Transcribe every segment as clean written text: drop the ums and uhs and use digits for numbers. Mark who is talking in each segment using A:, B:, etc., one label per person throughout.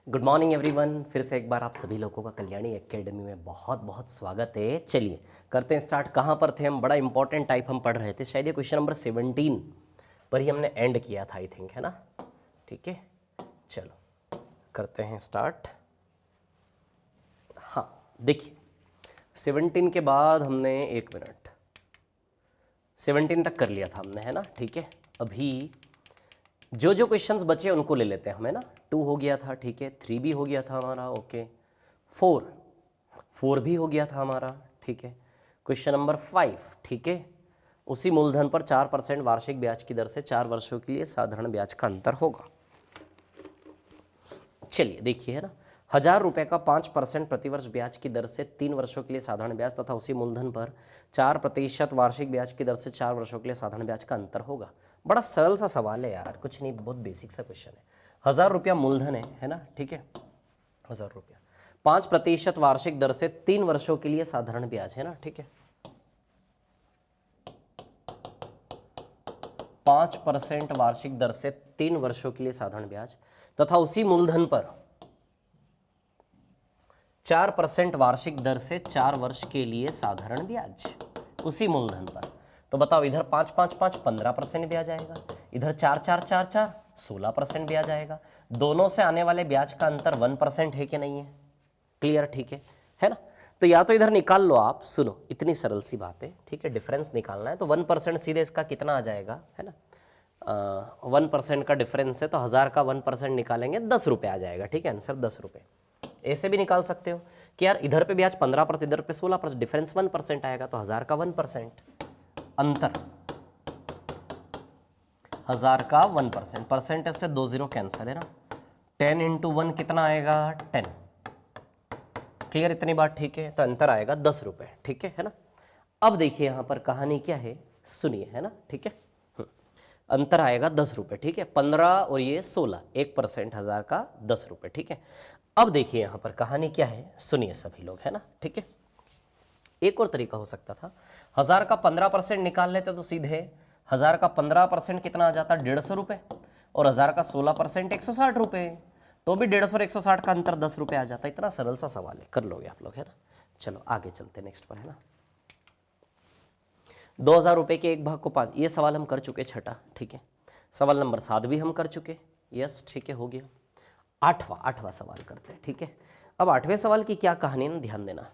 A: Good morning everyone. फिर से एक बार आप सभी लोगों का कल्याणी एकेडमी में बहुत बहुत स्वागत है। चलिए करते हैं स्टार्ट। कहाँ पर थे हम? बड़ा इंपॉर्टेंट टाइप हम पढ़ रहे थे, शायद ये क्वेश्चन नंबर 17 पर ही हमने एंड किया था आई थिंक, है ना? ठीक है, चलो करते हैं स्टार्ट। हाँ देखिए 17 के बाद हमने 1 मिनट 17 तक कर लिया था हमने, है ना? ठीक है, अभी जो जो क्वेश्चंस बचे उनको ले लेते हैं हम, है ना? 2 हो गया था, ठीक है, 3 भी हो गया था हमारा, ओके, 4 भी हो गया था हमारा, ठीक है। क्वेश्चन नंबर 5, ठीक है, उसी मूलधन पर 4% वार्षिक ब्याज की दर से 4 वर्षों के लिए साधारण ब्याज का अंतर होगा। चलिए देखिए, है ना, 1000 रुपये का 5% प्रतिवर्ष ब्याज की दर से 3 वर्षों के लिए साधारण ब्याज तथा उसी मूलधन पर 4% वार्षिक ब्याज की दर से 4 वर्षों के लिए साधारण ब्याज का अंतर होगा। बड़ा सरल सा सवाल है यार, कुछ नहीं, बहुत बेसिक सा क्वेश्चन है। 1000 रुपया मूलधन है ना? ठीक है, 1000 रुपया, 5% वार्षिक दर से 3 वर्षों के लिए साधारण ब्याज, है ना? ठीक है, 5% वार्षिक दर से 3 वर्षों के लिए साधारण ब्याज तथा उसी मूलधन पर 4% वार्षिक दर से 4 वर्ष के लिए साधारण ब्याज उसी मूलधन पर। तो बताओ, इधर 5 5 5 15% ब्याज आएगा, इधर 4 4 4 4 16% ब्याज आएगा। दोनों से आने वाले ब्याज का अंतर 1% है कि नहीं है? क्लियर? ठीक है ना? तो या तो इधर निकाल लो आप, सुनो इतनी सरल सी बात है, ठीक है, डिफरेंस निकालना है तो 1% सीधे इसका कितना आ जाएगा, है ना? 1% का डिफरेंस है तो 1000 का 1% निकालेंगे 10 रुपये आ जाएगा, ठीक है, आंसर 10 रुपये। ऐसे भी निकाल सकते हो कि यार इधर पे ब्याज 15%, इधर पे 16%, डिफरेंस 1% आएगा तो 1000 का 1% अंतर, 1000 का 1%, परसेंटेज से 2 0 कैंसिल, है ना? 10 × 1 कितना आएगा? 10। क्लियर इतनी बात? ठीक है, तो अंतर आएगा 10 रुपये, ठीक है ना? अब देखिए यहाँ पर कहानी क्या है, सुनिए, है ना? ठीक है, अंतर आएगा 10 रुपये, ठीक है, 15 और ये 16, 1%, 1000 का 10 रुपये, ठीक है। अब देखिए यहाँ पर कहानी क्या है, सुनिए सभी लोग, है ना? ठीक है, एक और तरीका हो सकता था, 1000 का 15% निकाल लेते तो सीधे 1000 का 15% कितना आ जाता? 150 रुपये, और 1000 का 16% 160 रुपये, तो भी 150 और 160 का अंतर 10 रुपये आ जाता। इतना सरल सा सवाल है, कर लोगे आप लोग, है ना? चलो आगे चलते नेक्स्ट पर, है ना? 2000 रुपये के एक भाग को 5, ये सवाल हम कर चुके, छठा, ठीक है। सवाल नंबर 7 भी हम कर चुके, यस, ठीक है, हो गया। आठवां सवाल करते हैं, ठीक है। अब 8वें सवाल की क्या कहानी है ना, ध्यान देना।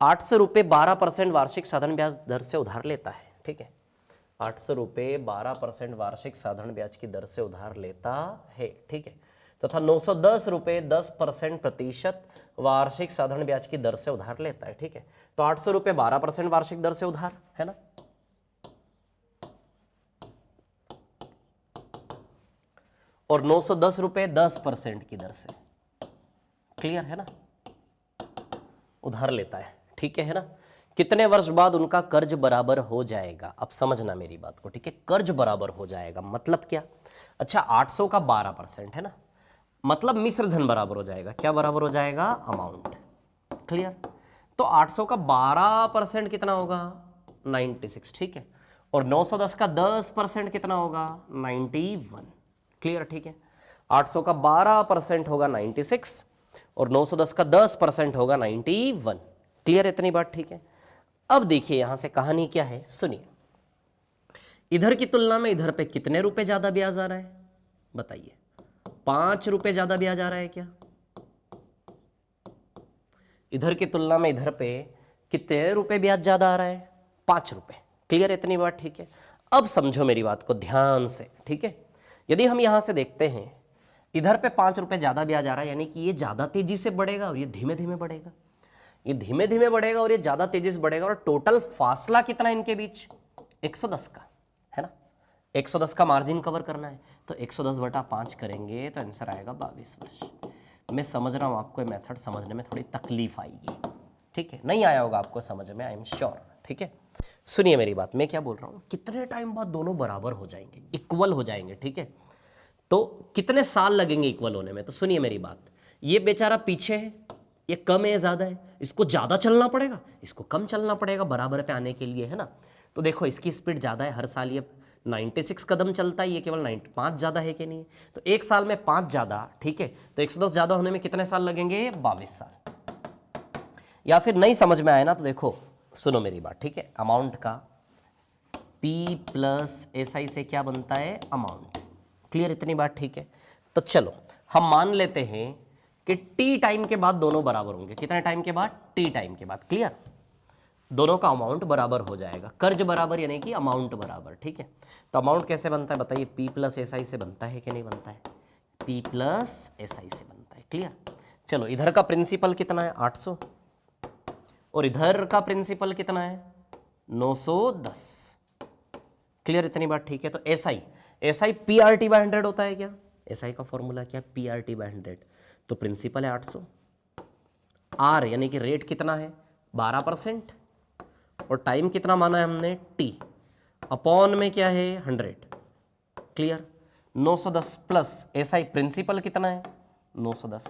A: 800 रुपये 12% वार्षिक साधारण ब्याज दर से उधार लेता है, ठीक है। 800 रुपये 12% वार्षिक साधारण ब्याज की दर से उधार लेता है, ठीक है, तथा 910 रुपये 10% वार्षिक साधारण ब्याज की दर से उधार लेता है, ठीक है। तो 800 रुपये 12% वार्षिक दर से उधार, है ना? और 910 रुपये 10% की दर से, क्लियर है ना, उधार लेता है, ठीक है ना? कितने वर्ष बाद उनका कर्ज बराबर हो जाएगा? अब समझना मेरी बात को, ठीक है, कर्ज बराबर हो जाएगा मतलब क्या? अच्छा, 800 का 12%, है ना, मतलब मिश्र धन बराबर हो जाएगा। क्या बराबर हो जाएगा? Amount, clear? तो 800 का 12% कितना होगा? 96, ठीक है, और 910 का 10% कितना होगा? 91, क्लियर? ठीक है, 800 का 12% होगा 96 और 910 का 10% होगा 91, क्लियर इतनी बात? ठीक है। अब देखिए यहां से कहानी क्या है, सुनिए। इधर की तुलना में इधर पे कितने रुपए ज्यादा ब्याज आ रहा है बताइए? 5 रुपए ज्यादा ब्याज आ रहा है क्या? इधर की तुलना में इधर पे कितने रुपए ब्याज ज्यादा आ रहा है? 5 रुपए, क्लियर इतनी बात? ठीक है। अब समझो मेरी बात को ध्यान से, ठीक है। यदि हम यहां से देखते हैं, इधर पे 5 रुपए ज्यादा ब्याज आ रहा है, यानी कि ये ज्यादा तेजी से बढ़ेगा और ये धीमे धीमे बढ़ेगा, ये धीमे धीमे बढ़ेगा और ये ज्यादा तेजी से बढ़ेगा, और टोटल फासला कितना है इनके बीच? 110 का, है ना? 110 का मार्जिन कवर करना है, तो 110/5 करेंगे तो आंसर आएगा 22 वर्ष। मैं समझ रहा हूँ आपको मेथड समझने में थोड़ी तकलीफ आएगी, ठीक है, नहीं आया होगा आपको समझ में, आई एम श्योर, ठीक है। सुनिए मेरी बात, मैं क्या बोल रहा हूँ, कितने टाइम बाद दोनों बराबर हो जाएंगे, इक्वल हो जाएंगे, ठीक है? तो कितने साल लगेंगे इक्वल होने में? तो सुनिए मेरी बात, ये बेचारा पीछे है, ये कम है ज़्यादा है, इसको ज़्यादा चलना पड़ेगा, इसको कम चलना पड़ेगा बराबर पे आने के लिए, है ना? तो देखो इसकी स्पीड ज़्यादा है, हर साल ये 96 कदम चलता है, ये केवल 5 ज़्यादा है कि नहीं है? तो एक साल में 5 ज़्यादा, ठीक है, तो 110 ज़्यादा होने में कितने साल लगेंगे? 22 साल। या फिर नहीं समझ में आए ना तो देखो, सुनो मेरी बात, ठीक है, अमाउंट का P प्लस SI से क्या बनता है? अमाउंट। क्लियर इतनी बात? ठीक है, तो चलो हम मान लेते हैं कि T टाइम के बाद दोनों बराबर होंगे। कितने टाइम के बाद? T टाइम के बाद। क्लियर, दोनों का अमाउंट बराबर हो जाएगा, कर्ज बराबर यानी कि अमाउंट बराबर। ठीक है, तो अमाउंट कैसे बनता है बताइए? P प्लस SI से बनता है कि नहीं बनता है? P प्लस SI से बनता है। क्लियर, चलो इधर का प्रिंसिपल कितना है? 800, और इधर का प्रिंसिपल कितना है? 910। क्लियर इतनी बात? ठीक है, तो SI PRT/100 होता है क्या? SI का फॉर्मूला क्या? PRT/100। तो प्रिंसिपल है 800, R यानी कि रेट कितना है? 12%, और टाइम कितना माना है हमने? T, अपॉन में क्या है? 100। क्लियर, 910 प्लस SI प्रिंसिपल कितना है? 910,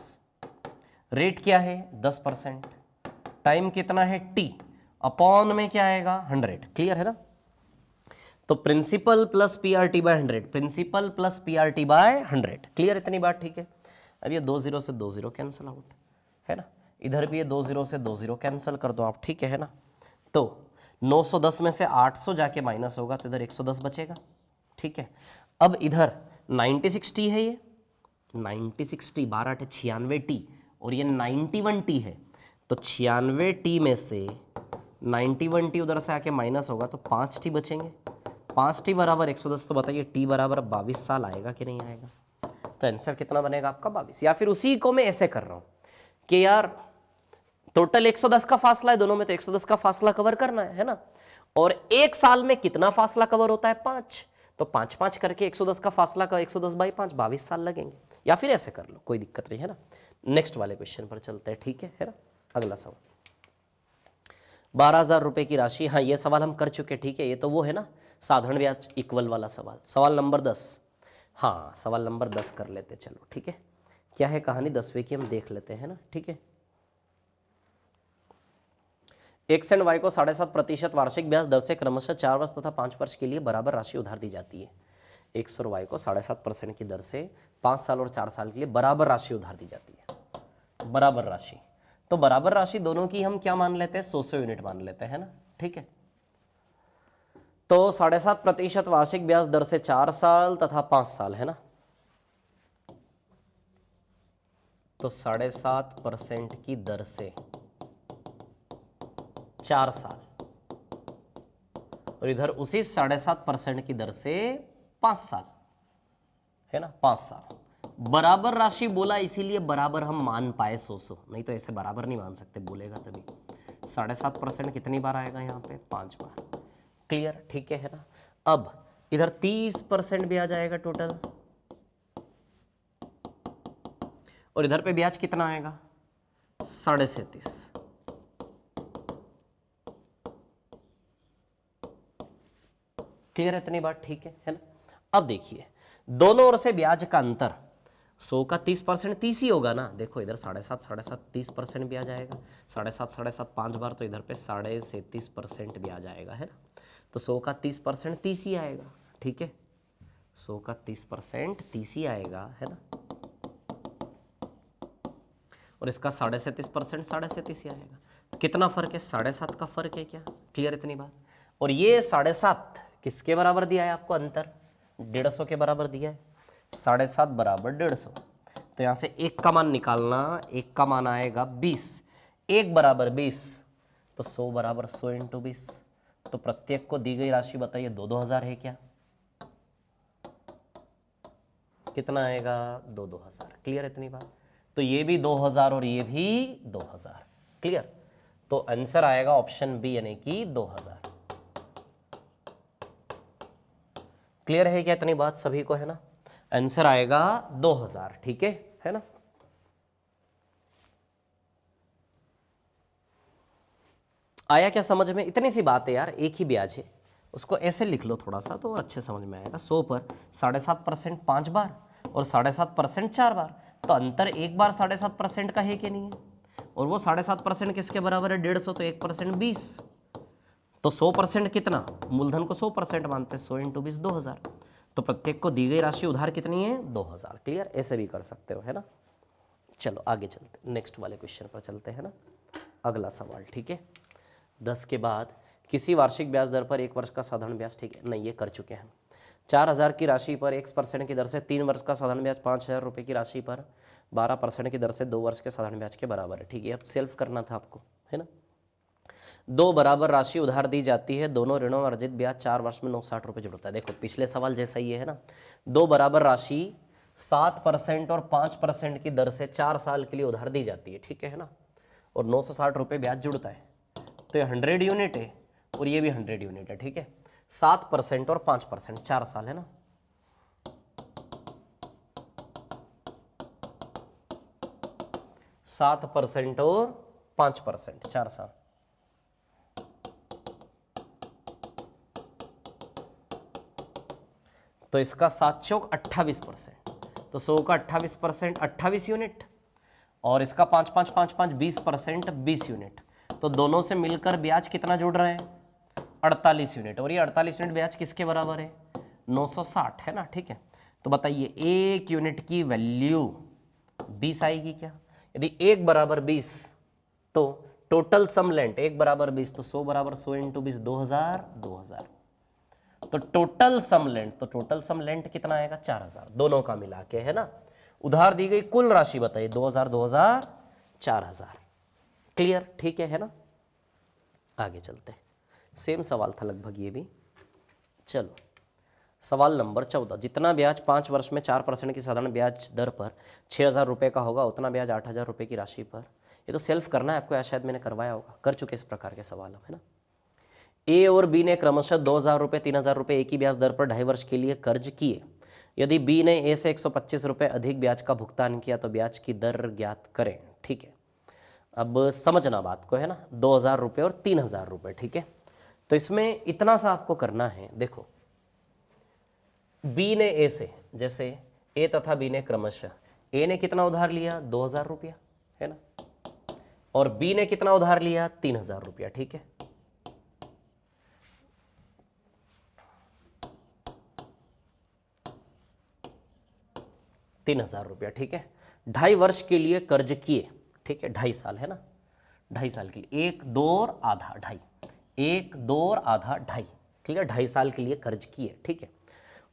A: रेट क्या है? 10%, टाइम कितना है? T, अपॉन में क्या आएगा? 100। क्लियर है ना? तो principal plus PRT/100, principal plus PRT/100। Clear इतनी बात? ठीक है, अब ये 2 0 से 2 0 कैंसिल आउट है ना, इधर भी ये 2 0 से 2 0 कैंसिल कर दो आप। ठीक है ना, तो 910 में से 800 जाके माइनस होगा तो इधर 110 बचेगा। ठीक है, अब इधर 96T है, ये 96T, 12 96T, और ये 91T है, तो 96T में से 91T उधर से आके माइनस होगा तो 5T बचेंगे। 5T बराबर 110, तो बताइए T बराबर 22 साल आएगा कि नहीं आएगा? तो आंसर कितना बनेगा आपका? 22। या फिर उसी को मैं ऐसे कर रहा हूं कि यार टोटल 110 का फासला है दोनों में, तो 110 का फासला कवर करना है ना, और एक साल में कितना फासला कवर होता है? 5, तो 5 5 करके 110 का फासला का 110/5, 22 साल लगेंगे। या फिर ऐसे कर लो, कोई दिक्कत नहीं है ना। नेक्स्ट वाले क्वेश्चन पर चलते हैं। ठीक है ना, अगला सवाल 12,000 रुपए की राशि। हाँ, ये सवाल हम कर चुके। ठीक है, ये तो वो है ना साधारण ब्याज इक्वल वाला सवाल। सवाल नंबर 10, हाँ सवाल नंबर 10 कर लेते चलो। ठीक है, क्या है कहानी 10वें की, हम देख लेते हैं ना। ठीक है, एक्स एंड वाई को 7.5% वार्षिक ब्याज दर से क्रमशः 4 वर्ष तथा 5 वर्ष के लिए बराबर राशि उधार दी जाती है। एक्स और वाई को 7.5% की दर से 5 साल और 4 साल के लिए बराबर राशि उधार दी जाती है। बराबर राशि, तो बराबर राशि दोनों की हम क्या मान लेते हैं? 100 यूनिट मान लेते हैं ना। ठीक है, तो 7.5% वार्षिक ब्याज दर से 4 साल तथा 5 साल है ना, तो 7.5% की दर से 4 साल, और इधर उसी 7.5% की दर से 5 साल है ना, 5 साल। बराबर राशि बोला इसीलिए बराबर हम मान पाए 100, नहीं तो ऐसे बराबर नहीं मान सकते, बोलेगा तभी। 7.5% कितनी बार आएगा यहाँ पे? 5 बार। क्लियर? ठीक है ना। अब इधर 30% ब्याज आएगा टोटल, और इधर पे ब्याज कितना आएगा? 37.5। क्लियर है इतनी बात? ठीक है ना। अब देखिए दोनों ओर से ब्याज का अंतर 100 का 30% 30 ही होगा ना। देखो इधर 7.5 30% ब्याज आएगा, 7.5 5 बार, तो इधर पे 37.5% ब्याज आएगा है ना। तो 100 का 30% 30 ही आएगा। ठीक है, 100 का 30% 30 ही आएगा है ना, और इसका 37.5% 37.5 ही आएगा। कितना फर्क है? 7.5 का फर्क है क्या? क्लियर इतनी बात। और ये 7.5 किसके बराबर दिया है आपको? अंतर 150 के बराबर दिया है। 7.5 बराबर 150, तो यहाँ से 1 का मान निकालना, 1 का मान आएगा 20, 1 बराबर 20, तो 100 बराबर 100 इंटू 20। तो प्रत्येक को दी गई राशि बताइए 2-2 हज़ार है क्या? कितना आएगा? 2-2 हज़ार। क्लियर इतनी बात। तो ये भी 2,000 और ये भी 2,000। क्लियर, तो आंसर आएगा ऑप्शन बी यानी कि 2,000। क्लियर है क्या इतनी बात सभी को? है ना, आंसर आएगा 2,000। ठीक है ना। आया क्या समझ में? इतनी सी बात है यार, एक ही ब्याज है, उसको ऐसे लिख लो थोड़ा सा तो अच्छे समझ में आएगा। 100 पर 7.5% 5 बार और 7.5% 4 बार, तो अंतर एक बार 7.5% का है कि नहीं है? और वो 7.5% किसके बराबर है? 150, तो 1% 20, तो 100% कितना, मूलधन को 100% मानते हैं, 100 इंटू 20 2000। तो प्रत्येक को दी गई राशि उधार कितनी है, 2000। क्लियर, ऐसे भी कर सकते हो, है ना। चलो आगे चलते, नेक्स्ट वाले क्वेश्चन पर चलते हैं ना, अगला सवाल। ठीक है, 10 के बाद किसी वार्षिक ब्याज दर पर 1 वर्ष का साधारण ब्याज, ठीक है, नहीं ये कर चुके हैं। 4000 की राशि पर 1% की दर से 3 वर्ष का साधारण ब्याज 5000 रुपये की राशि पर 12% की दर से 2 वर्ष के साधारण ब्याज के बराबर है। ठीक है, अब सेल्फ करना था आपको, है ना। दो बराबर राशि उधार दी जाती है, दोनों ऋणों में अर्जित ब्याज 4 वर्ष में 960 रुपये जुड़ता है। देखो पिछले सवाल जैसा ही है ना, दो बराबर राशि 7% और 5% की दर से 4 साल के लिए उधार दी जाती है, ठीक है ना, और 960 रुपये ब्याज जुड़ता है। तो ये 100 यूनिट है और ये भी 100 यूनिट है, ठीक है। 7% और 5%, 4 साल, है ना। सात परसेंट और 5%, 4 साल। तो इसका 7 चौक 28%, तो 100 का 28%, 28 यूनिट, और इसका 5 5 5 5 20%, 20 यूनिट। तो दोनों से मिलकर ब्याज कितना जुड़ रहे हैं, 48 यूनिट। और ये 48 यूनिट ब्याज किसके बराबर है, 960, है ना। ठीक है, तो बताइए 1 यूनिट की वैल्यू 20 आएगी क्या। यदि 1 बराबर 20 तो टोटल सम लेंट 1 बराबर 20, तो 100 बराबर 100 इंटू 20, 2000 2000। तो टोटल सम लेंट, तो टोटल सम लेंट कितना आएगा, 4000, दोनों का मिला के, है ना। उधार दी गई कुल राशि बताइए, 2000 2000 4000। क्लियर, ठीक है ना। आगे चलते हैं, सेम सवाल था लगभग ये भी। चलो सवाल नंबर 14, जितना ब्याज 5 वर्ष में 4% की साधारण ब्याज दर पर 6000 रुपये का होगा, उतना ब्याज 8000 रुपये की राशि पर। ये तो सेल्फ करना है आपको, या शायद मैंने करवाया होगा, कर चुके इस प्रकार के सवाल हम, है ना। ए और बी ने क्रमशः 2000 रुपये 3000 रुपये एक ही ब्याज दर पर 2.5 वर्ष के लिए कर्ज किए। यदि बी ने ए से 125 रुपये अधिक ब्याज का भुगतान किया तो ब्याज की दर ज्ञात करें। ठीक है, अब समझना बात को, है ना। 2000 रुपये और 3000 रुपये, ठीक है। तो इसमें इतना सा आपको करना है, देखो बी ने ए से, जैसे ए तथा बी ने क्रमशः, ए ने कितना उधार लिया, 2000 रुपया, है ना, और बी ने कितना उधार लिया, 3000 रुपया, ठीक है। ₹3000, ठीक है। 2.5 वर्ष के लिए कर्ज किए, ठीक है, 2.5 साल, है ना, 2.5 साल के लिए, 1 2 और आधा 2.5, 1 2 और आधा 2.5, ठीक है, 2.5 साल के लिए कर्ज किए, ठीक है।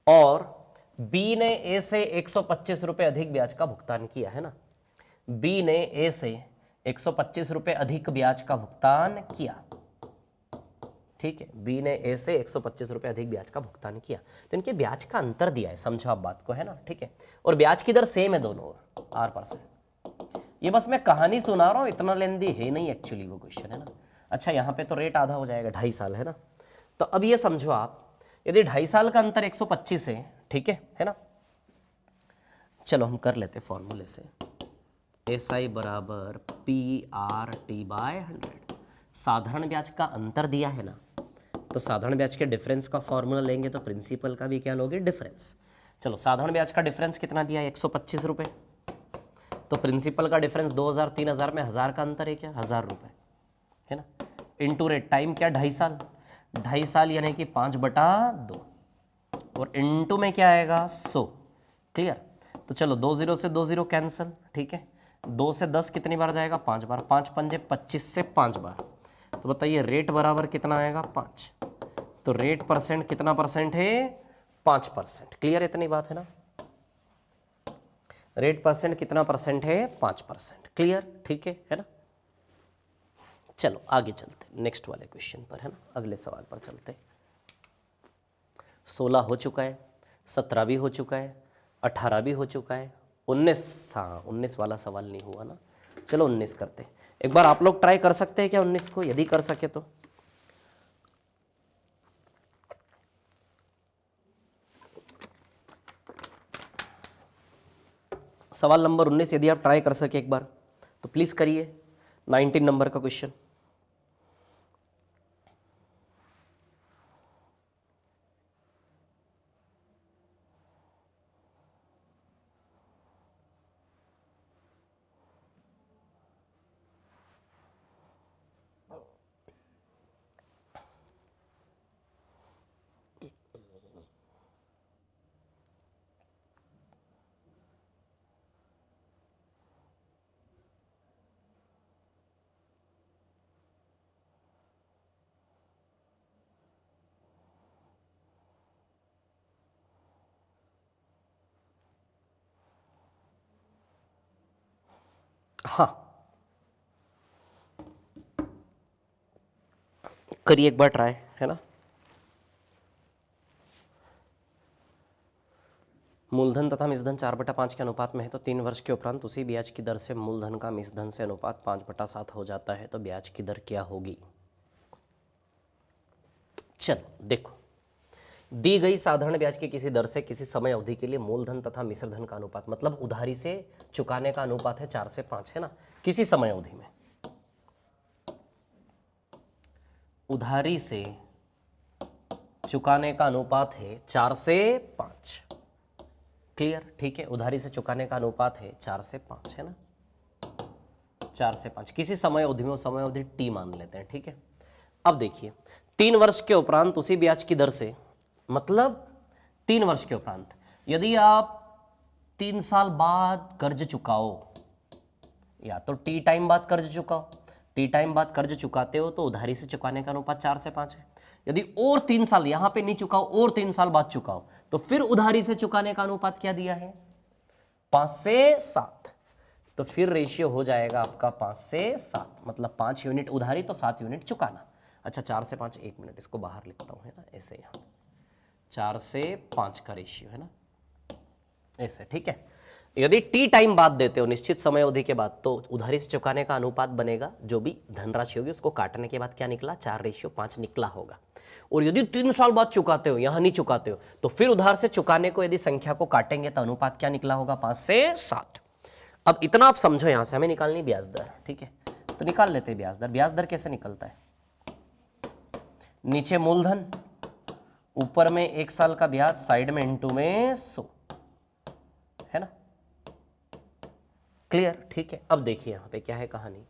A: और बी ने ए से 125 रुपये अधिक ब्याज का भुगतान किया, है ना। बी ने ए से 125 रुपये अधिक ब्याज का भुगतान किया, ठीक है। बी ने ए से 125 रुपये अधिक ब्याज का भुगतान किया, तो इनके ब्याज का अंतर दिया है, समझो आप बात को, है ना, ठीक है। और ब्याज की दर सेम है दोनों, R%। ये बस मैं कहानी सुना रहा हूँ, इतना लेंदी है नहीं एक्चुअली वो क्वेश्चन, है ना। अच्छा, यहाँ पे तो रेट आधा हो जाएगा, 2.5 साल, है ना। तो अब ये समझो आप, यदि 2.5 साल का अंतर 125 है, ठीक है ना। चलो हम कर लेते फॉर्मूले से, SI बराबर PRT/100। साधारण ब्याज का अंतर दिया है ना, तो साधारण ब्याज के डिफरेंस का फॉर्मूला लेंगे तो प्रिंसिपल का भी क्या लोगे, डिफरेंस। चलो साधारण ब्याज का डिफरेंस कितना दिया है, 125 रुपये, तो प्रिंसिपल का डिफरेंस 2000 3000 में 1000 का अंतर है क्या, 1000 रुपये, है ना। इंटू रेट, टाइम क्या, 2.5 साल, 2.5 साल यानी कि 5/2, और इंटू में क्या आएगा, 100। क्लियर, तो चलो 2 0 से 2 0 कैंसिल, ठीक है। 2 से 10 कितनी बार जाएगा, 5 बार, 5 पंजे 25 से 5 बार। तो बताइए रेट बराबर कितना आएगा, 5। तो रेट परसेंट कितना परसेंट है, 5%। क्लियर, इतनी बात है ना। रेट परसेंट कितना परसेंट है, 5%। क्लियर, ठीक है ना। चलो आगे चलते नेक्स्ट वाले क्वेश्चन पर, है ना, अगले सवाल पर चलते। 16 हो चुका है, 17 भी हो चुका है, 18 भी हो चुका है, 19, हाँ 19 वाला सवाल नहीं हुआ ना। चलो 19 करते हैं, एक बार आप लोग ट्राई कर सकते हैं क्या 19 को, यदि कर सके तो। सवाल नंबर 19 यदि आप ट्राई कर सके एक बार तो प्लीज़ करिए, 19 नंबर का क्वेश्चन। हाँ, करिए एक बार ट्राई, है ना। मूलधन तथा मिश्रधन 4/5 के अनुपात में है तो 3 वर्ष के उपरांत उसी ब्याज की दर से मूलधन का मिश्रधन से अनुपात 5/7 हो जाता है, तो ब्याज की दर क्या होगी। चलो देखो, दी गई साधारण ब्याज की किसी दर से किसी समय अवधि के लिए मूलधन तथा मिश्रधन का अनुपात, मतलब उधारी से चुकाने का अनुपात है 4:5, है ना। किसी समय अवधि में उधारी से चुकाने का अनुपात है 4:5। क्लियर, ठीक है। उधारी से चुकाने का अनुपात है 4:5, है ना। 4:5 किसी समय अवधि में, समय अवधि टी मान लेते हैं, ठीक है। अब देखिए, 3 वर्ष के उपरांत उसी ब्याज की दर से, मतलब 3 वर्ष के उपरांत, यदि आप 3 साल बाद कर्ज चुकाओ, या तो टी टाइम बाद कर्ज चुकाओ, टी टाइम बाद कर्ज चुकाते हो तो उधारी से चुकाने का अनुपात 4:5 है। यदि और 3 साल यहां पे नहीं चुकाओ और 3 साल बाद चुकाओ तो फिर उधारी से चुकाने का अनुपात क्या दिया है, 5:7। तो फिर रेशियो हो जाएगा आपका 5:7, मतलब 5 यूनिट उधारी तो 7 यूनिट चुकाना। अच्छा, 4:5, 1 मिनट इसको बाहर लिखता हूं, है ना, ऐसे यहाँ 4:5 का रेशियो, है ना, ऐसे, ठीक है। यदि टी टाइम बाद देते हो निश्चित समय अवधि के बाद, तो उधारी से चुकाने का अनुपात बनेगा, जो भी धनराशि होगी उसको काटने के बाद क्या निकला, 4:5 निकला होगा। और यदि 3 साल बाद चुकाते हो, यहां नहीं चुकाते हो, तो फिर उधार से चुकाने को यदि संख्या को काटेंगे तो अनुपात क्या निकला होगा, 5:7। अब इतना आप समझो, यहां से हमें निकालनी ब्याज दर, ठीक है। तो निकाल लेते हैं ब्याज दर। ब्याज दर कैसे निकलता है, नीचे मूलधन, ऊपर में 1 साल का ब्याज, साइड में इंटू में 100, है ना। क्लियर, ठीक है। अब देखिए यहां पे क्या है कहानी।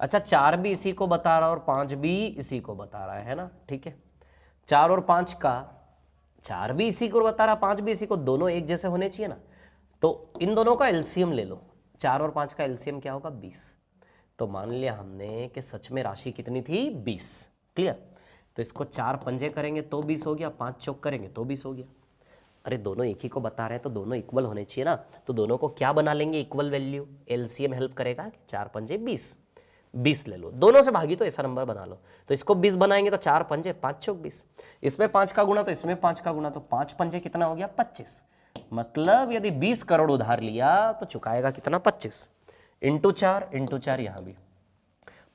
A: अच्छा, 4 भी इसी को बता रहा है और 5 भी इसी को बता रहा है ना, ठीक है। 4 और 5 का, 4 भी इसी को बता रहा, 5 भी इसी को, दोनों एक जैसे होने चाहिए ना। तो इन दोनों का एलसीएम ले लो, 4 और 5 का एलसीएम क्या होगा, 20। तो मान लिया हमने कि सच में राशि कितनी थी, 20। क्लियर। तो इसको 4 पंजे करेंगे तो 20 हो गया, 5 चौक करेंगे तो 20 हो गया। अरे दोनों एक ही को बता रहे हैं तो दोनों इक्वल होने चाहिए ना। तो दोनों को क्या बना लेंगे, इक्वल वैल्यू। एलसीएम हेल्प करेगा, 4 पंजे 20, 20 ले लो, दोनों से भागी तो ऐसा नंबर बना लो। तो इसको 20 बनाएंगे तो 4 पंजे 5 चौक 20, इसमें 5 का गुणा तो इसमें 5 का गुणा, तो 5 पंजे कितना हो गया, 25। मतलब यदि 20 करोड़ उधार लिया तो चुकाएगा कितना, 25। इंटू 4, इंटू 4 यहां भी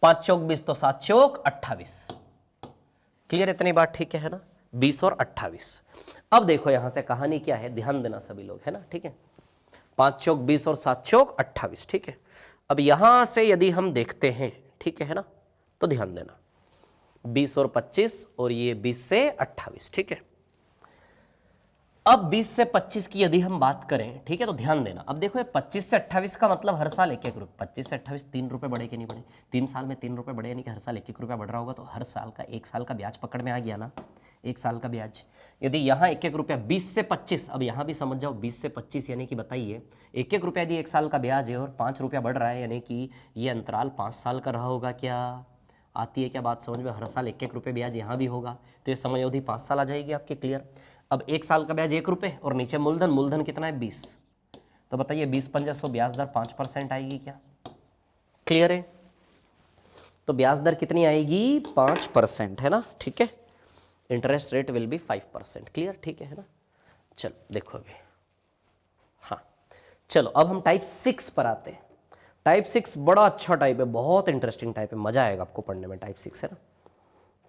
A: 5 चौक 20, तो 7 चौक 28। क्लियर, इतनी बात ठीक है ना, 20 और 28। अब देखो यहां से कहानी क्या है, ध्यान देना सभी लोग, है ना, ठीक है। 5 चौक 20 और 7 चौक 28, ठीक है। अब यहां से यदि हम देखते हैं, ठीक है ना, तो ध्यान देना, 20 और 25 और ये 20 से 28, ठीक है। अब 20 से 25 की यदि हम बात करें, ठीक है, तो ध्यान देना। अब देखो ये 25 से 28 का मतलब हर साल 1-1 रुपये, 25 से 28 3 रुपये बढ़े कि नहीं बढ़े, 3 साल में 3 रुपये बढ़े, यानी कि हर साल 1-1 रुपया बढ़ रहा होगा। तो हर साल का 1 साल का ब्याज पकड़ में आ गया ना, 1 साल का ब्याज। यदि यहाँ 1-1 रुपया, 20 से 25, अब यहाँ भी समझ जाओ, 20 से 25 यानी कि बताइए 1-1 रुपया यदि 1 साल का ब्याज है और 5 रुपया बढ़ रहा है, यानी कि ये अंतराल 5 साल का रहा होगा। क्या आती है क्या बात समझ में, हर साल 1-1 रुपये ब्याज यहाँ भी होगा, तो ये समय अवधि 5 साल आ जाएगी आपके। क्लियर। अब 1 साल का ब्याज 1 रुपये और नीचे मूलधन, मूलधन कितना है, 20। तो बताइए 20 पंजे 100, ब्याज दर 5% आएगी क्या। क्लियर है। तो ब्याज दर कितनी आएगी, 5%, है ना, ठीक है। Interest rate will be 5%। Clear, ठीक है ना। चलो देखो अभी, हाँ, चलो अब हम टाइप 6 पर आते हैं। टाइप 6 बड़ा अच्छा टाइप है, बहुत इंटरेस्टिंग टाइप है, मजा आएगा आपको पढ़ने में, टाइप 6 है ना।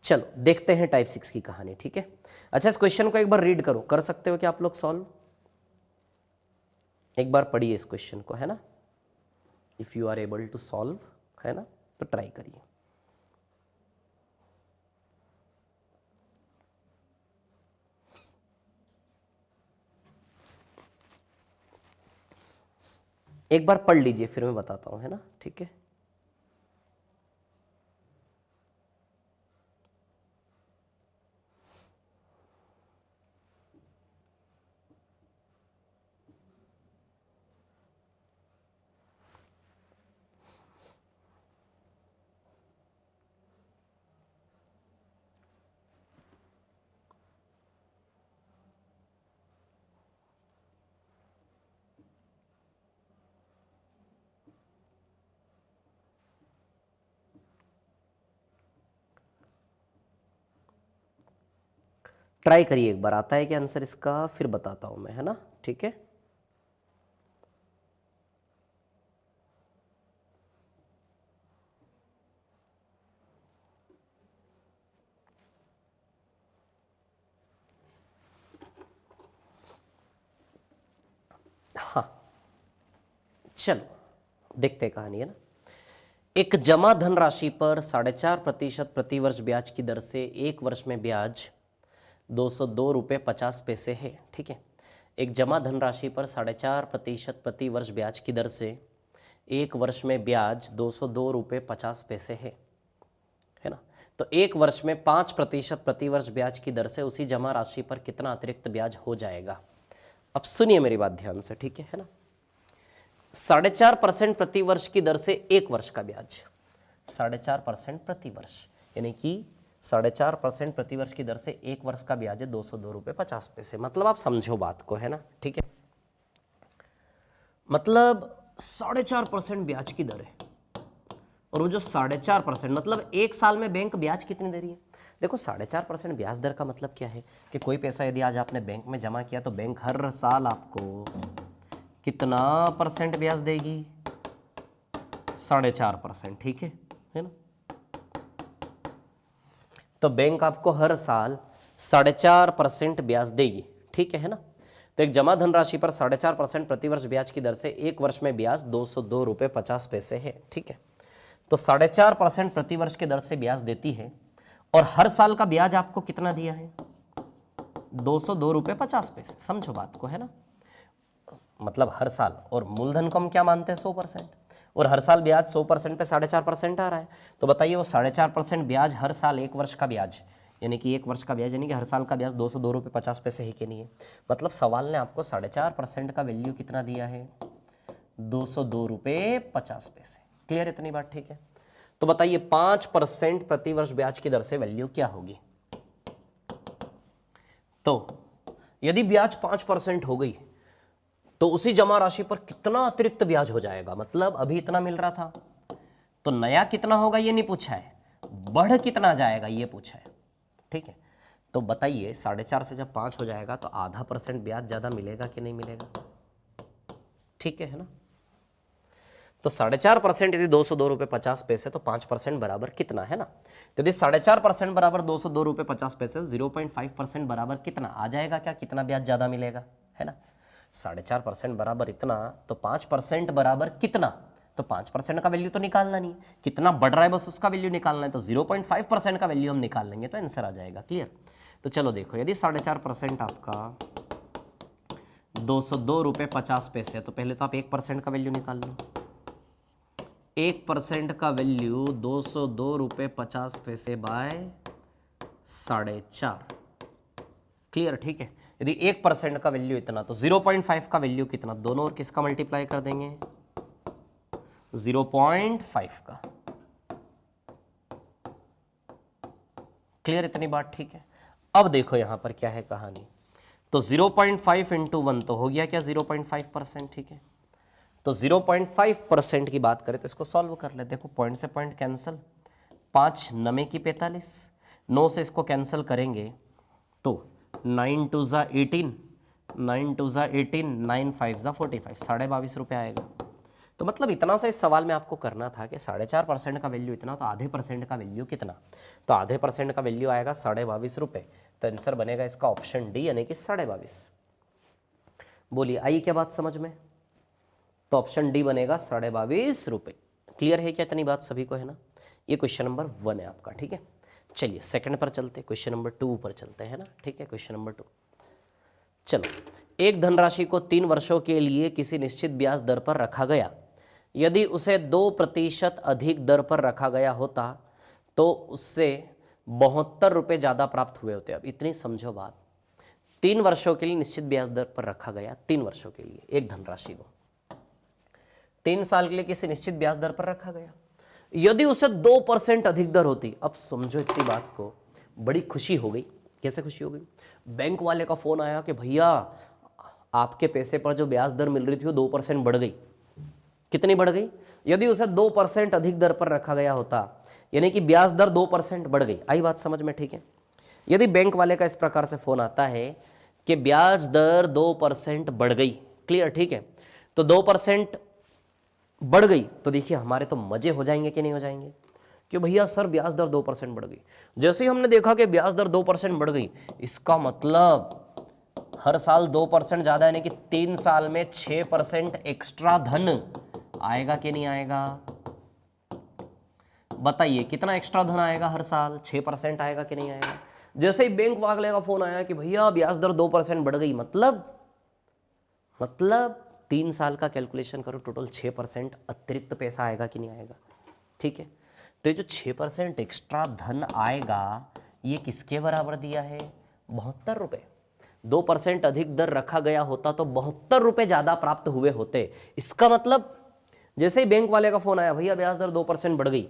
A: चलो देखते हैं टाइप 6 की कहानी, ठीक है। अच्छा, इस क्वेश्चन को एक बार रीड करो, कर सकते हो क्या आप लोग सॉल्व, एक बार पढ़िए इस क्वेश्चन को, है ना। If you are able to solve, है ना, तो ट्राई करिए। एक बार पढ़ लीजिए फिर मैं बताता हूं, है ना, ठीक है। ट्राई करिए एक बार, आता है क्या आंसर इसका, फिर बताता हूं मैं, है ना, ठीक है। हाँ चलो देखते हैं कहानी, है ना। एक जमा धनराशि पर 4.5% प्रतिवर्ष ब्याज की दर से एक वर्ष में ब्याज 202.50 रुपये है, ठीक है। एक जमा धनराशि पर 4.5% प्रतिवर्ष ब्याज की दर से एक वर्ष में ब्याज 202.50 रुपये है ना। तो एक वर्ष में 5% प्रतिवर्ष ब्याज की दर से उसी जमा राशि पर कितना अतिरिक्त ब्याज हो जाएगा। अब सुनिए मेरी बात ध्यान से, ठीक है ना। 4.5% प्रतिवर्ष की दर से एक वर्ष का ब्याज, 4.5% प्रतिवर्ष, यानी कि 4.5% प्रतिवर्ष की दर से एक वर्ष का ब्याज है 202.50 रुपये। मतलब आप समझो बात को, है ना, ठीक है। मतलब 4.5% ब्याज की दर है, और वो जो 4.5% मतलब एक साल में बैंक ब्याज कितनी दे रही है। देखो 4.5% ब्याज दर का मतलब क्या है कि कोई पैसा यदि आज आपने बैंक में जमा किया तो बैंक हर साल आपको कितना परसेंट ब्याज देगी, 4.5%, ठीक है ना। तो बैंक आपको हर साल 4.5% ब्याज देगी, ठीक है ना। तो एक जमा धनराशि पर 4.5% प्रतिवर्ष ब्याज की दर से एक वर्ष में ब्याज 202.50 रुपये है, ठीक है। तो 4.5% प्रतिवर्ष की दर से ब्याज देती है, और हर साल का ब्याज आपको कितना दिया है, 202.50 रुपये। समझो बात को, है ना। मतलब हर साल, और मूलधन को हम क्या मानते हैं, 100%, और हर साल ब्याज 100% पे 4.5% आ रहा है। तो बताइए वो 4.5% ब्याज हर साल एक वर्ष का ब्याज, यानी कि एक वर्ष का ब्याज यानी कि हर साल का ब्याज 202.50 है कि नहीं है। मतलब सवाल ने आपको 4.5% का वैल्यू कितना दिया है, 202.50। क्लियर, इतनी बात ठीक है। तो बताइए 5% प्रतिवर्ष ब्याज की दर से वैल्यू क्या होगी। तो यदि ब्याज 5% हो गई तो उसी जमा राशि पर कितना अतिरिक्त ब्याज हो जाएगा। मतलब अभी इतना मिल रहा था तो नया कितना होगा ये नहीं पूछा है, बढ़ कितना जाएगा ये पूछा है, ठीक है। तो बताइए 4.5 से जब 5 हो जाएगा तो आधा % ब्याज ज्यादा मिलेगा कि नहीं मिलेगा, ठीक है ना। तो 4.5% यदि 202.50 तो 5% बराबर कितना है ना। तो यदि 4.5% बराबर 202.50, 0.5% बराबर कितना आ जाएगा, क्या कितना ब्याज ज्यादा मिलेगा, है ना। 4.5% बराबर इतना, तो 5% बराबर कितना, तो 5% का वैल्यू तो निकालना नहीं, कितना बढ़ रहा है बस उसका वैल्यू निकालना है। तो 0.5% का वैल्यू हम निकाल लेंगे तो आंसर आ जाएगा। क्लियर। तो चलो देखो, यदि 4.5% आपका 202.50 है तो पहले तो आप 1% का वैल्यू निकाल लो। 1% का वैल्यू 202.50 बाय 4.5। क्लियर, ठीक है। यदि 1% का वैल्यू इतना तो 0.5 का वैल्यू कितना, दोनों और किसका मल्टीप्लाई कर देंगे, 0.5 का। क्लियर, इतनी बात ठीक है। अब देखो यहां पर क्या है कहानी। तो 0.5 इंटू 1 तो हो गया क्या 0.5%, ठीक है। तो 0.5% की बात करें तो इसको सॉल्व कर ले। देखो पॉइंट से पॉइंट कैंसिल, 5 9 की 45, 9 से इसको कैंसिल करेंगे तो 9 2 ज़ा 18, 9 2 ज़ा 18, 9 5 ज़ा 45, 22.5 रुपये आएगा। तो मतलब इतना सा इस सवाल में आपको करना था कि 4.5% का वैल्यू इतना, तो आधे % का वैल्यू कितना, तो आधे % का वैल्यू आएगा 22.5 रुपये। तो आंसर बनेगा इसका ऑप्शन डी, यानी कि 22.5। बोलिए आई क्या बात समझ में। तो ऑप्शन डी बनेगा 22.5 रुपये। क्लियर है क्या इतनी बात सभी को, है ना। ये क्वेश्चन नंबर 1 है आपका, ठीक है। चलिए सेकंड पर चलते, क्वेश्चन नंबर 2 पर चलते हैं ना, ठीक है। क्वेश्चन नंबर 2, चलो। एक धनराशि को 3 वर्षों के लिए किसी निश्चित ब्याज दर पर रखा गया, यदि उसे 2% अधिक दर पर रखा गया होता तो उससे 72 रुपये ज़्यादा प्राप्त हुए होते। अब इतनी समझो बात, 3 वर्षों के लिए निश्चित ब्याज दर पर रखा गया, 3 वर्षों के लिए एक धनराशि को 3 साल के लिए किसी निश्चित ब्याज दर पर रखा गया, यदि उसे 2% अधिक दर होती। अब समझो इतनी बात को, बड़ी खुशी हो गई। कैसे खुशी हो गई, बैंक वाले का फोन आया कि भैया आपके पैसे पर जो ब्याज दर मिल रही थी वो 2% बढ़ गई। कितनी बढ़ गई, यदि उसे 2% अधिक दर पर रखा गया होता, यानी कि ब्याज दर 2% बढ़ गई। आई बात समझ में, ठीक है। यदि बैंक वाले का इस प्रकार से फोन आता है कि ब्याज दर 2% बढ़ गई, क्लियर, ठीक है, तो 2% बढ़ गई, तो देखिए हमारे तो मजे हो जाएंगे कि नहीं हो जाएंगे कि भैया सर ब्याज दर 2% बढ़ गई। जैसे ही हमने देखा कि ब्याज दर 2% बढ़ गई, इसका मतलब हर साल 2% ज्यादा, यानी कि 3 साल में 6% एक्स्ट्रा धन आएगा कि नहीं आएगा? बताइए कितना एक्स्ट्रा धन आएगा हर साल? 6% आएगा कि नहीं आएगा? जैसे ही बैंक वाले का फोन आया कि भैया ब्याज दर 2% बढ़ गई, मतलब 3 साल का कैलकुलेशन करो, टोटल 6% अतिरिक्त पैसा आएगा कि नहीं आएगा? ठीक है, तो ये जो 6% एक्स्ट्रा धन आएगा ये किसके बराबर दिया है? 72 रुपये। 2% अधिक दर रखा गया होता तो 72 रुपये ज्यादा प्राप्त हुए होते। इसका मतलब जैसे ही बैंक वाले का फोन आया भैया ब्याज दर 2% बढ़ गई,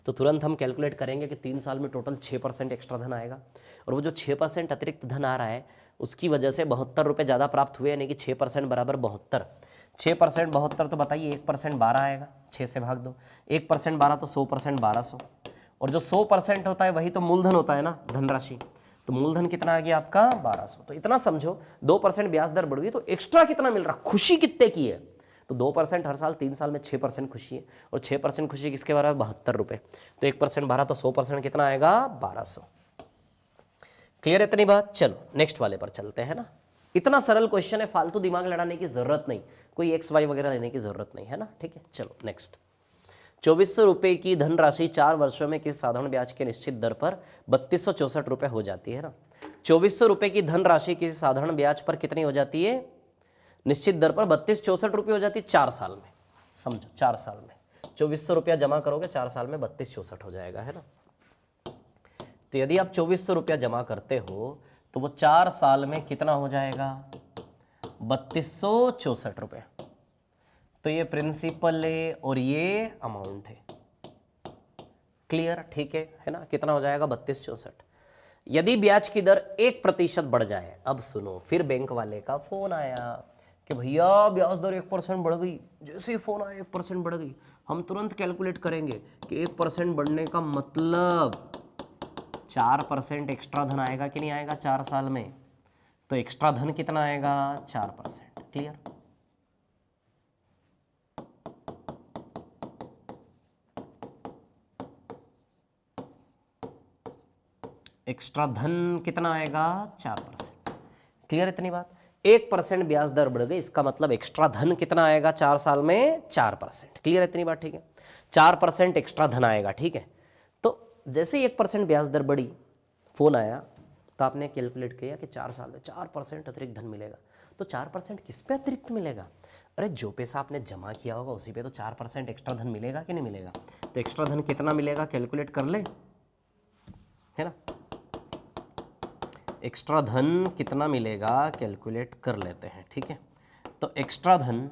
A: तो तुरंत हम कैलकुलेट करेंगे कि 3 साल में टोटल 6% एक्स्ट्रा धन आएगा, और वो जो 6% अतिरिक्त धन आ रहा है उसकी वजह से 72 रुपये ज़्यादा प्राप्त हुए, यानी कि 6% बराबर 72। 6% 72, तो बताइए 1% 12 आएगा, 6 से भाग दो, 1% 12 तो 100% 1200, और जो 100% होता है वही तो मूलधन होता है ना, धनराशि, तो मूलधन कितना आ गया आपका? 1200। तो इतना समझो 2% ब्याज दर बढ़ गई तो एक्स्ट्रा कितना मिल रहा, खुशी कितने की है? तो 2% हर साल, 3 साल में 6% खुशी है, और 6% खुशी किसके बराबर? 72 रुपये। तो 1% 12 तो 100% कितना आएगा? 1200। क्लियर है इतनी बात? चलो नेक्स्ट वाले पर चलते हैं ना। इतना सरल क्वेश्चन है, फालतू दिमाग लड़ाने की जरूरत नहीं, कोई एक्स वाई वगैरह लेने की जरूरत नहीं है ना, ठीक है। चलो नेक्स्ट। 2400 रुपये की धनराशि 4 वर्षों में किस साधारण ब्याज के निश्चित दर पर 3264 रुपये हो जाती है ना। 2400 रुपये की धनराशि किसी साधारण ब्याज पर कितनी हो जाती है? निश्चित दर पर 3264 रुपये हो जाती है 4 साल में। समझो 4 साल में 2400 रुपया जमा करोगे, 4 साल में 3264 हो जाएगा, है ना। तो यदि आप 2400 रुपया जमा करते हो तो वो 4 साल में कितना हो जाएगा? 3264 रुपये। तो ये प्रिंसिपल है और ये अमाउंट है, क्लियर, ठीक है ना। कितना हो जाएगा? 3264। यदि ब्याज की दर 1% बढ़ जाए, अब सुनो, फिर बैंक वाले का फोन आया कि भैया ब्याज दर 1% बढ़ गई। जैसे ही फोन आया 1% बढ़ गई, हम तुरंत कैलकुलेट करेंगे कि 1% बढ़ने का मतलब 4% एक्स्ट्रा धन आएगा कि नहीं आएगा 4 साल में? तो एक्स्ट्रा धन कितना आएगा? 4%, क्लियर। एक्स्ट्रा धन कितना आएगा? 4%, क्लियर इतनी बात। 1% ब्याज दर बढ़ गई, इसका मतलब एक्स्ट्रा धन कितना आएगा 4 साल में? 4%, क्लियर इतनी बात, ठीक है। 4% एक्स्ट्रा धन आएगा, ठीक है। तो जैसे ही 1% ब्याज दर बढ़ी, फोन आया, तो आपने कैलकुलेट किया कि 4 साल में 4% अतिरिक्त धन मिलेगा। तो 4% किस पे अतिरिक्त मिलेगा? अरे जो पैसा आपने जमा किया होगा उसी पे तो 4% एक्स्ट्रा धन मिलेगा कि नहीं मिलेगा? तो एक्स्ट्रा धन कितना मिलेगा कैलकुलेट कर ले, है ना। एक्स्ट्रा धन कितना मिलेगा कैलकुलेट कर लेते हैं, ठीक है। तो एक्स्ट्रा धन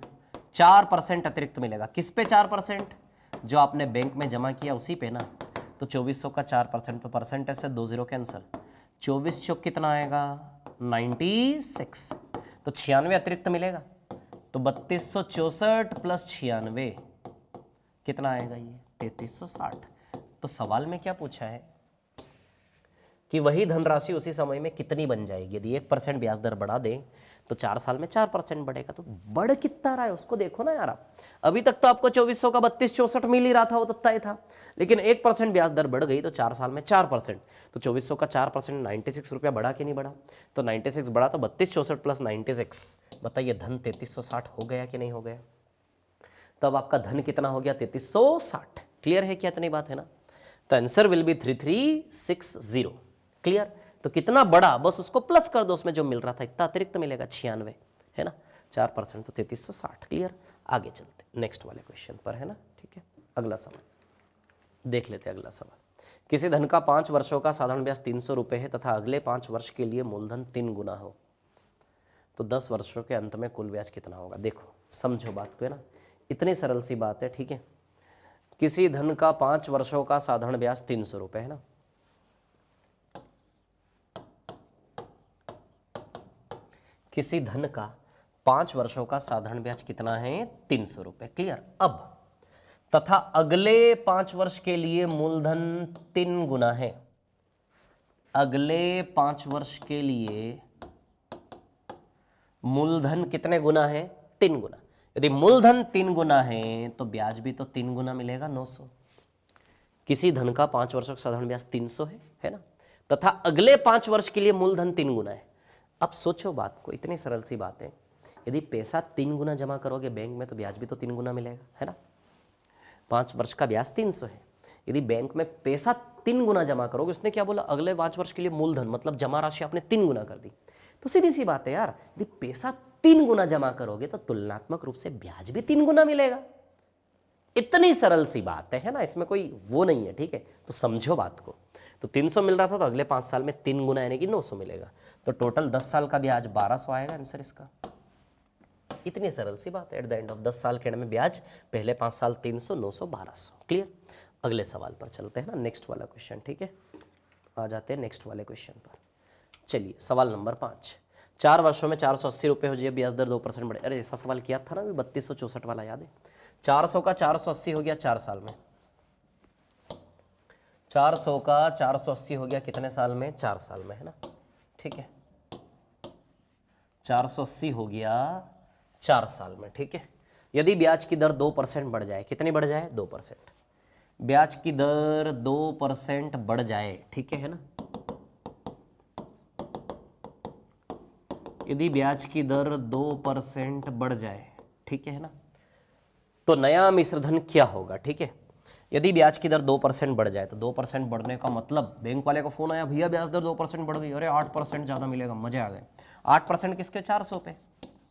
A: 4% अतिरिक्त मिलेगा। किस पे 4%? जो आपने बैंक में जमा किया उसी पे ना। तो 2400 का 4%, तो परसेंटेज से 2 0 कैंसिल, 24 चौक कितना आएगा? 96। तो 96 अतिरिक्त मिलेगा, तो 3264 प्लस 96 कितना आएगा? ये 3360। तो सवाल में क्या पूछा है कि वही धनराशि उसी समय में कितनी बन जाएगी? यदि 1% ब्याज दर बढ़ा दें तो 4 साल में 4% बढ़ेगा। तो बढ़ कितना रहा है उसको देखो ना यार। आप अभी तक तो आपको 2400 का 3264 मिल ही रहा था, वो तो तय था, लेकिन 1% ब्याज दर बढ़ गई तो 4 साल में 4%। तो 2400 का 4% 96 रुपया बढ़ा कि नहीं बढ़ा? तो 96 बढ़ा, तो 3264 प्लस 96, बताइए धन 3360 हो गया कि नहीं हो गया? तब आपका धन कितना हो गया? 3360। क्लियर है क्या इतनी बात, है ना। तो आंसर विल बी 3360, क्लियर। तो कितना बड़ा, बस उसको प्लस कर दो, उसमें जो मिल रहा था इतना अतिरिक्त मिलेगा 96, है ना। 4% तो 3360, क्लियर। आगे चलते नेक्स्ट वाले क्वेश्चन पर, है ना, ठीक है। अगला सवाल देख लेते हैं। अगला सवाल, किसी धन का 5 वर्षों का साधारण ब्याज 300 रुपये है तथा अगले 5 वर्ष के लिए मूलधन 3 गुना हो, तो 10 वर्षों के अंत में कुल ब्याज कितना होगा? देखो समझो बात को, है ना, इतनी सरल सी बात है, ठीक है। किसी धन का 5 वर्षों का साधारण ब्याज 300 रुपये है ना। किसी धन का 5 वर्षों का साधारण ब्याज कितना है? 300 रुपये, क्लियर। अब तथा अगले 5 वर्ष के लिए मूलधन 3 गुना है, अगले 5 वर्ष के लिए मूलधन कितने गुना है? 3 गुना। यदि मूलधन 3 गुना है तो ब्याज भी तो 3 गुना मिलेगा, 900। किसी धन का 5 वर्षों का साधारण ब्याज 300 है ना, तथा अगले 5 वर्ष के लिए मूलधन 3 गुना है। अब सोचो बात को, इतनी सरल सी बात है। यदि पैसा 3 गुना जमा करोगे बैंक में तो ब्याज भी तो 3 गुना मिलेगा, है ना। 5 वर्ष का ब्याज 300 है। यदि बैंक में पैसा 3 गुना जमा करोगे, उसने क्या बोला, अगले 5 वर्ष के लिए मूलधन मतलब जमा राशि आपने 3 गुना कर दी। तो सीधी सी बात है यार, यदि पैसा 3 गुना जमा करोगे तो तुलनात्मक रूप से ब्याज भी 3 गुना मिलेगा। इतनी सरल सी बात है ना, इसमें कोई वो नहीं है, ठीक है। तो समझो बात को। तो 300 मिल रहा था तो अगले 5 साल में 3 गुना यानी कि 900 मिलेगा। तो टोटल 10 साल का ब्याज 1200 आएगा आंसर इसका। इतनी सरल सी बात है। एट द एंड ऑफ 10 साल के एंड में ब्याज पहले 5 साल 300, 900, 1200। क्लियर। अगले सवाल पर चलते हैं ना, नेक्स्ट वाला क्वेश्चन, ठीक है। आ जाते हैं नेक्स्ट वाले क्वेश्चन पर। चलिए सवाल नंबर 5। 4 वर्षों में 480 रुपये हो जाए, ब्याज दर 2% बढ़े। अरे ऐसा सवाल किया था ना अभी 3264 वाला, याद है। 400 का 480 हो गया 4 साल में। 400 का 480 हो गया कितने साल में? 4 साल में, है ना, ठीक है। 480 हो गया 4 साल में, ठीक है। यदि ब्याज की दर 2% बढ़ जाए, कितनी बढ़ जाए? 2%। ब्याज की दर 2% बढ़ जाए, ठीक है ना। यदि ब्याज की दर 2% बढ़ जाए, ठीक है ना, तो नया मिश्रधन क्या होगा, ठीक है। यदि ब्याज की दर 2% बढ़ जाए तो 2% बढ़ने का मतलब बैंक वाले को फोन आया, भैया ब्याज दर 2% बढ़ गई, अरे 8% ज़्यादा मिलेगा, मजे आ गए। 8% किसके? 400 पे,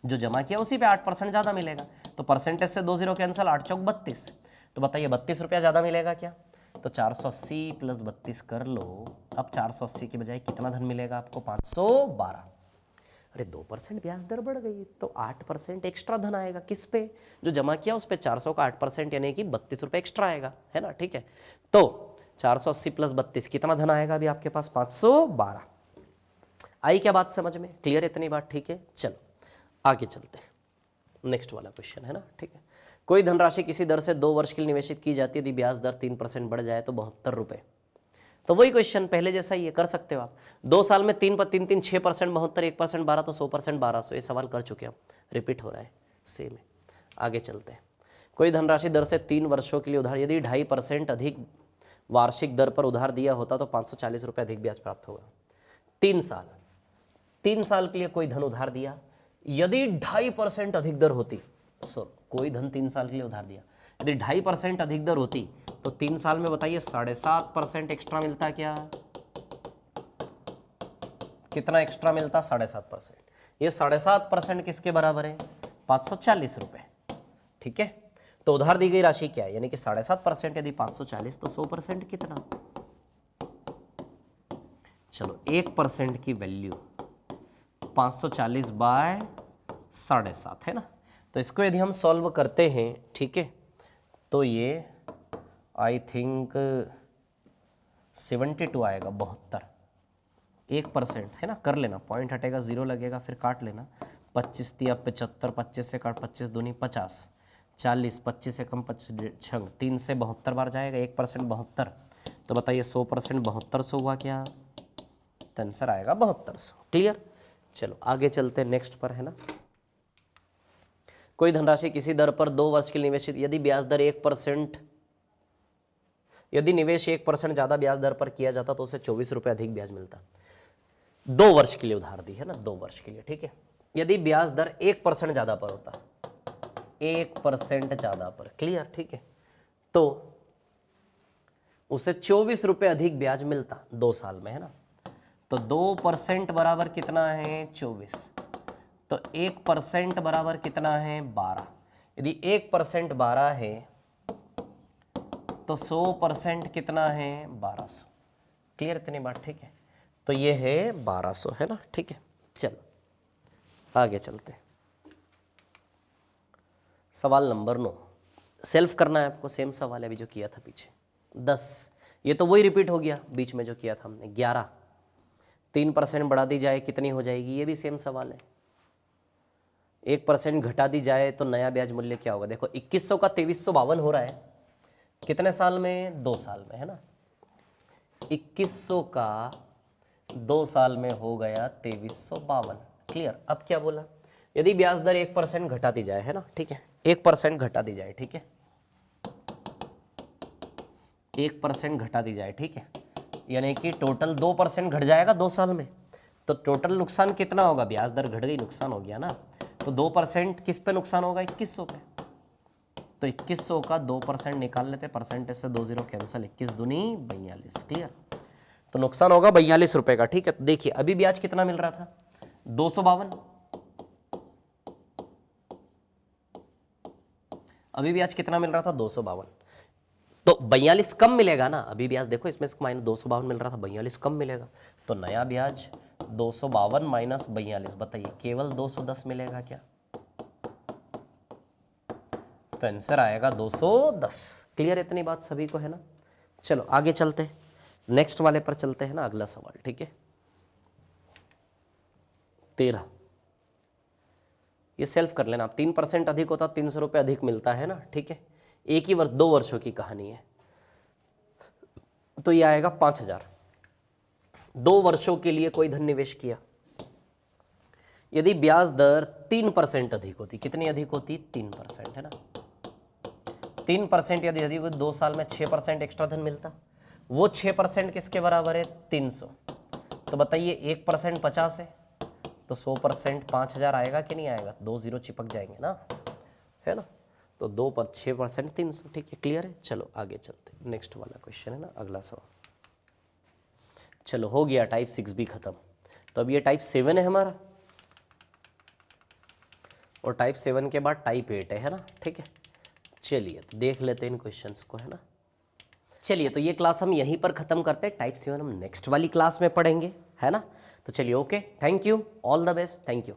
A: जो जमा किया उसी पे 8% ज़्यादा मिलेगा। तो परसेंटेज से 2 0 कैंसिल, 8 चौक 32। तो बताइए 32 रुपया ज़्यादा मिलेगा क्या? तो 480 प्लस 32 कर लो। अब 480 की बजाय कितना धन मिलेगा आपको? 512। अरे 2% ब्याज दर बढ़ गई तो 8% एक्स्ट्रा धन आएगा। किस पे? जो जमा किया उस पे 400 का 8% यानी कि 32 रुपये एक्स्ट्रा आएगा, है ना, ठीक है। तो 480 प्लस 32 कितना धन आएगा अभी आपके पास? 512। आई क्या बात समझ में? क्लियर इतनी बात, ठीक है। चलो आगे चलते हैं, नेक्स्ट वाला क्वेश्चन है ना, ठीक है। कोई धनराशि किसी दर से 2 वर्ष के लिए निवेशित की जाती है, यदि ब्याज दर 3% बढ़ जाए तो 72 रुपये। तो वही क्वेश्चन पहले जैसा ही है, कर सकते हो आप। 2 साल में 3 पर 3 3 6%, 72, 1% 12, तो 100% 1200। ये सवाल कर चुके हम, रिपीट हो रहा है, सेम है। आगे चलते हैं। कोई धनराशि दर से 3 वर्षों के लिए उधार, यदि 2.5% अधिक वार्षिक दर पर उधार दिया होता तो 540 रुपये अधिक ब्याज प्राप्त होगा। 3 साल के लिए कोई धन उधार दिया, यदि 2.5% अधिक दर होती, कोई धन 3 साल के लिए उधार दिया, यदि 2.5% अधिक दर होती तो 3 साल में बताइए 7.5% एक्स्ट्रा मिलता क्या? कितना एक्स्ट्रा मिलता? 7.5%। ये 7.5% किसके बराबर है? 540 रुपये, ठीक है। तो उधार दी गई राशि क्या है? यानी कि 7.5% यदि 540 तो 100% कितना? चलो 1% की वैल्यू 540 बाय 7.5 है ना। तो इसको यदि हम सॉल्व करते हैं, ठीक है, तो ये आई थिंक 72 आएगा, 72। 1% है ना, कर लेना, पॉइंट हटेगा, 0 लगेगा, फिर काट लेना। 25 दिया 75, 25 से काट, 25 दूनी 50, 40, 25 से कम 25 3 से 72 बार जाएगा, 1% 72। तो बताइए 100% 7200 हुआ क्या? तो आंसर आएगा 7200। क्लियर। चलो आगे चलते हैं नेक्स्ट पर, है ना। कोई धनराशि किसी दर पर 2 वर्ष के लिए निवेशित, यदि ब्याज दर 1%, यदि निवेश 1% ज़्यादा ब्याज दर पर किया जाता तो उसे 24 रुपये अधिक ब्याज मिलता। 2 वर्ष के लिए उधार दी है ना, 2 वर्ष के लिए, ठीक है। यदि ब्याज दर 1% ज़्यादा पर होता, 1% ज़्यादा पर, क्लियर, ठीक है, तो उसे 24 रुपये अधिक ब्याज मिलता 2 साल में, है ना। तो 2% बराबर कितना है? 24। तो 1% बराबर कितना है? 12। यदि 1% 12 है तो 100% कितना है? 1200। क्लियर इतनी बात, ठीक है। तो ये है 1200, है ना, ठीक है। चलो आगे चलते हैं। सवाल नंबर 9, सेल्फ करना है आपको, सेम सवाल है अभी जो किया था पीछे। 10, ये तो वही रिपीट हो गया बीच में जो किया था हमने। 11, 3% बढ़ा दी जाए कितनी हो जाएगी? ये भी सेम सवाल है। 1% घटा दी जाए तो नया ब्याज मूल्य क्या होगा? देखो 2100 का 2352 हो रहा है, कितने साल में? 2 साल में, है ना। 2100 का 2 साल में हो गया 2352। क्लियर। अब क्या बोला, यदि ब्याज दर 1% घटा दी जाए, है ना, ठीक है, 1% घटा दी जाए, ठीक है, 1% घटा दी जाए, ठीक है, यानी कि टोटल 2% घट जाएगा 2 साल में, तो टोटल नुकसान कितना होगा, ब्याज दर घट गई, नुकसान हो गया ना, तो 2% किस पे नुकसान होगा, 2100 पे, तो 2100 का 2% निकाल लेते, परसेंटेज से 2 जीरो कैंसिल, 21 दूनी 42। क्लियर। तो नुकसान होगा 42 रुपए का। ठीक है, तो देखिए अभी ब्याज कितना मिल रहा था, 252, अभी ब्याज कितना मिल रहा था, 252, तो 42 कम मिलेगा ना, अभी ब्याज देखो इसमें से माइनस 252 मिल रहा था, 42 कम मिलेगा, तो नया ब्याज 252 माइनस 42, बताइए केवल 210 मिलेगा क्या, तो आंसर आएगा 210। क्लियर, इतनी बात सभी को है ना। चलो आगे चलते हैं, नेक्स्ट वाले पर चलते हैं ना, अगला सवाल, ठीक है, 13, ये सेल्फ कर लेना आप, 3% अधिक होता 300 रुपये अधिक मिलता है ना, ठीक है, एक ही वर्ष 2 वर्षों की कहानी है, तो ये आएगा 5000, 2 वर्षों के लिए कोई धन निवेश किया, यदि ब्याज दर 3% अधिक होती, कितनी अधिक होती, 3%, है ना, 3% यदि अधिक होती, 2 साल में 6% एक्स्ट्रा धन मिलता, वो 6% किसके बराबर है, 300, तो बताइए 1% 50 है, तो 100% 5000 आएगा कि नहीं आएगा, 2 जीरो चिपक जाएंगे ना, है ना, तो 2 पर 6% 300। ठीक है, क्लियर है। चलो आगे चलते हैं, नेक्स्ट वाला क्वेश्चन है ना, अगला सवाल। चलो हो गया टाइप 6 भी खत्म, तो अब ये टाइप 7 है हमारा, और टाइप 7 के बाद टाइप 8 है ना, ठीक है। चलिए तो देख लेते हैं इन क्वेश्चंस को, है ना। चलिए तो ये क्लास हम यहीं पर ख़त्म करते हैं, टाइप 7 हम नेक्स्ट वाली क्लास में पढ़ेंगे, है ना। तो चलिए okay, thank you, all the best, thank you.